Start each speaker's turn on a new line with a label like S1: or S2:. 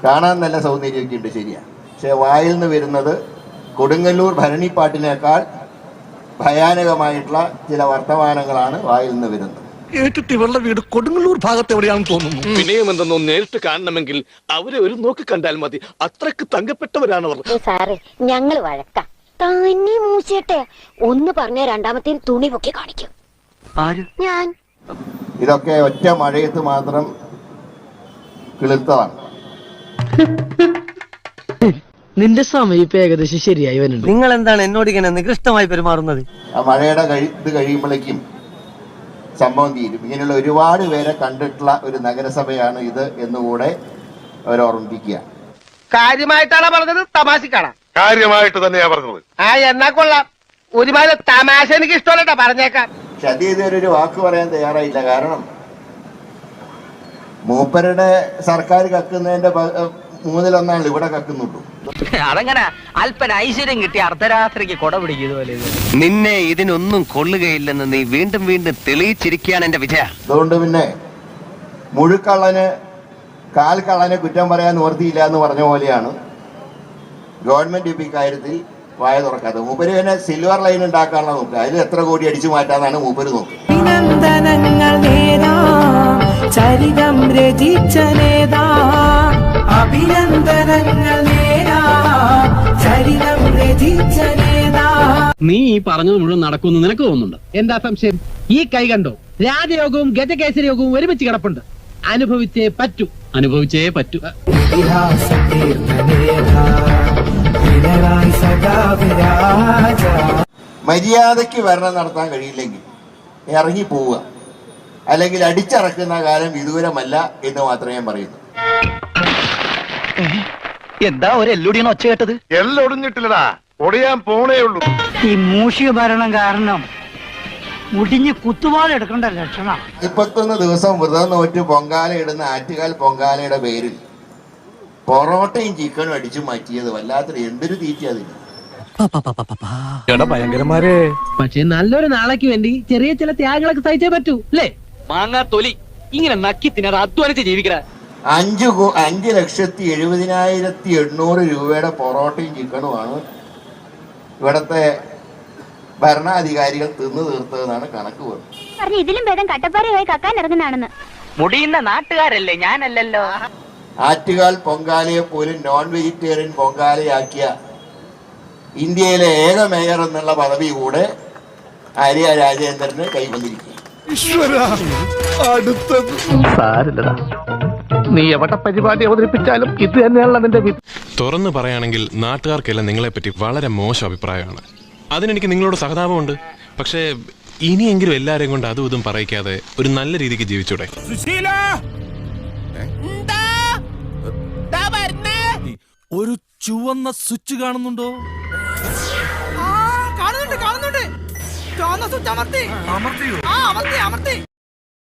S1: കാണാൻ നല്ല സൗന്ദര്യമൊക്കെ ഉണ്ട്, ശരിയാണ്. പക്ഷെ വായിൽ നിന്ന് വരുന്നത് കൊടുങ്ങല്ലൂർ ഭരണിപ്പാട്ടിനേക്കാൾ ഭയാനകമായിട്ടുള്ള ചില വർത്തമാനങ്ങളാണ് വായിൽ നിന്ന് വരുന്നത്.
S2: കേട്ടിട്ട് ഇവരുടെ വീട് കൊടുങ്ങല്ലൂർ ഭാഗത്ത് എവിടെയാണെന്ന് തോന്നുന്നു.
S3: വിനയം എന്തെന്നോ നേരിട്ട് കാണണമെങ്കിൽ അവരെ ഒരു നോക്ക് കണ്ടാൽ മതി. അത്രക്ക് തങ്കപ്പെട്ടവരാണവർ.
S4: സാറേ, ഞങ്ങള് വഴക്കാം. തന്നെ മൂച്ചേട്ടെ ഒന്ന് പറഞ്ഞ രണ്ടാമത്തെ തുണി പൊക്കി കാണിക്കും. ഞാൻ
S1: ഇതൊക്കെ ഒറ്റ മഴയത്ത് മാത്രം കിളിർത്തതാണ്.
S5: നിന്റെ സമയം ഇപ്പൊ ഏകദേശം ശരിയായി വരുന്നുണ്ട്.
S6: നിങ്ങൾ എന്താണ് എന്നോട് ഇങ്ങനെ നികൃഷ്ടമായി പെരുമാറുന്നത്?
S1: ആ മഴയുടെ ഇത് കഴിയുമ്പോഴേക്കും സംഭവം തീരും. ഇങ്ങനെയുള്ള ഒരുപാട് പേരെ കണ്ടിട്ടുള്ള ഒരു നഗരസഭയാണ് ഇത് എന്നുകൂടെ അവർ ഓർമ്മിപ്പിക്കുക.
S6: കാര്യമായിട്ടാണ് പറഞ്ഞത്, തമാശക്കാണ്?
S3: കാര്യമായിട്ട് തന്നെയാ പറഞ്ഞത്.
S6: എന്നാ കൊള്ളാം. ഒരുപാട് തമാശ എനിക്ക് ഇഷ്ടമല്ല, പറഞ്ഞേക്കാം.
S1: പക്ഷെ അത് ഇതൊരു വാക്ക് പറയാൻ തയ്യാറായില്ല. കാരണം മൂപ്പരുടെ സർക്കാർ കക്കുന്നതിന്റെ 1/3 ഇവിടെ കക്കുന്നുള്ളൂ.
S5: അതങ്ങനെ അല്പന ഐശ്വര്യം കിട്ടി അർദ്ധരാത്രിക്ക് കൊട പിടിക്കുന്നതുപോലെ.
S6: നിന്നെ ഇതിനൊന്നും കൊള്ളുകയില്ലെന്ന് നീ വീണ്ടും വീണ്ടും തെളിയിച്ചിരിക്കുകയാണ് എന്റെ വിജയ.
S1: അതുകൊണ്ട് പിന്നെ മുഴുക്കള്ളന് കാൽക്കള്ളനെ കുറ്റം പറയാൻ നിവർത്തിയില്ല എന്ന് പറഞ്ഞ പോലെയാണ് ഗവൺമെന്റ് ഇപ്പം ഇക്കാര്യത്തിൽ വായ തുറക്കാത്തത്. മൂപ്പര് തന്നെ സിൽവർ ലൈൻ ഉണ്ടാക്കാനുള്ള നോക്കുക. അതിൽ എത്ര കോടി അടിച്ചു മാറ്റാന്നാണ് മൂപ്പര് നോക്കുക.
S7: ചരിതം രചിച്ച നേതാ അഭിനന്ദനങ്ങൾ നേരാ ചരിതം രചിച്ച നേതാ.
S5: നീ ഈ പറഞ്ഞത് മുഴുവൻ നടക്കുമെന്ന് നിനക്ക് തോന്നുന്നുണ്ട്? എന്താ സംശയം? ഈ കൈ കണ്ടോ? രാജയോഗവും ഗജകേസരി യോഗവും ഒരുമിച്ച് കിടപ്പുണ്ട്. അനുഭവിച്ചേ പറ്റൂ, അനുഭവിച്ചേ പറ്റൂ.
S1: മര്യാദയ്ക്ക് ഭരണം നടത്താൻ കഴിയില്ലെങ്കിൽ ഇറങ്ങി പോവുക, അല്ലെങ്കിൽ അടിച്ചിറക്കുന്ന കാലം വിദൂരമല്ല എന്ന് മാത്രമേ ഞാൻ പറയുന്നു.
S6: എന്താ ഒരു എല്ലുടിയാണ് ഒച്ച കേട്ടത്?
S3: എല്ലൊടിഞ്ഞിട്ടില്ലടാ, ഒടിയാൻ പോണേ ഉള്ളൂ.
S7: ഈ മൂഷിക ഭരണം കാരണം മുടിഞ്ഞ് കുത്തുപാടെടുക്കേണ്ട ലക്ഷണം.
S1: 31 ദിവസം വ്രതം നോറ്റ് പൊങ്കാല ഇടുന്ന ആറ്റുകാൽ പൊങ്കാലയുടെ പേരിൽ പൊറോട്ടയും ചിക്കനും അടിച്ചു മാറ്റിയത് വല്ലാത്തൊരു എന്തൊരു തീറ്റ അതിന്.
S2: ഭയങ്കരന്മാരെ.
S5: പക്ഷെ നല്ലൊരു നാളേക്ക് വേണ്ടി ചെറിയ ചില ത്യാഗങ്ങളൊക്കെ സഹിച്ചേ പറ്റൂ, അല്ലേ? മാങ്ങാ തൊലി ഇങ്ങനെ നക്കി തിന്നാതെ അധ്വാനിച്ച് ജീവിക്കണ
S1: 5,70,800 രൂപയുടെ പൊറോട്ടയും ചിക്കനുമാണ് ഇവിടത്തെ ഭരണാധികാരികൾ തിന്നു തീർത്തതെന്നാണ് കണക്ക് പോകുന്നത്.
S4: ഇതിലും ഭേദം കട്ടപ്പാറയായി കക്കാൻ ഇറങ്ങുന്നതാണെന്ന്
S5: മുടിയുന്ന നാട്ടുകാരല്ലേ, ഞാനല്ലല്ലോ.
S1: ആറ്റുകാൽ പൊങ്കാലയെ പോലും നോൺ വെജിറ്റേറിയൻ പൊങ്കാലയാക്കിയ ഇന്ത്യയിലെ ഏക മേയർ എന്നുള്ള പദവി കൂടെ ആര്യ രാജേന്ദ്രന് കൈവന്നിരിക്കുക.
S2: സാരില്ലടാ, നീ എവിടെ പരിപാടി അവതരിപ്പിച്ചാലും ഇത് തന്നെയാണല്ലോ നിന്റെ വിധി.
S8: തുറന്നു പറയുകയാണെങ്കിൽ നാട്ടുകാർക്കെല്ലാം നിങ്ങളെപ്പറ്റി വളരെ മോശം അഭിപ്രായമാണ്. അതിനെനിക്ക് നിങ്ങളോട് സഹതാപമുണ്ട്. പക്ഷേ ഇനിയെങ്കിലും എല്ലാവരെയും കൊണ്ട് അതും ഇതും പറയിക്കാതെ ഒരു നല്ല രീതിക്ക് ജീവിച്ചൂടെ?
S2: ഒരു ചുവന്ന സ്വിച്ച് കാണുന്നുണ്ടോ?
S7: കാണുന്നുണ്ട്. ചുവന്ന സ്വിച്ച് അമർത്തി.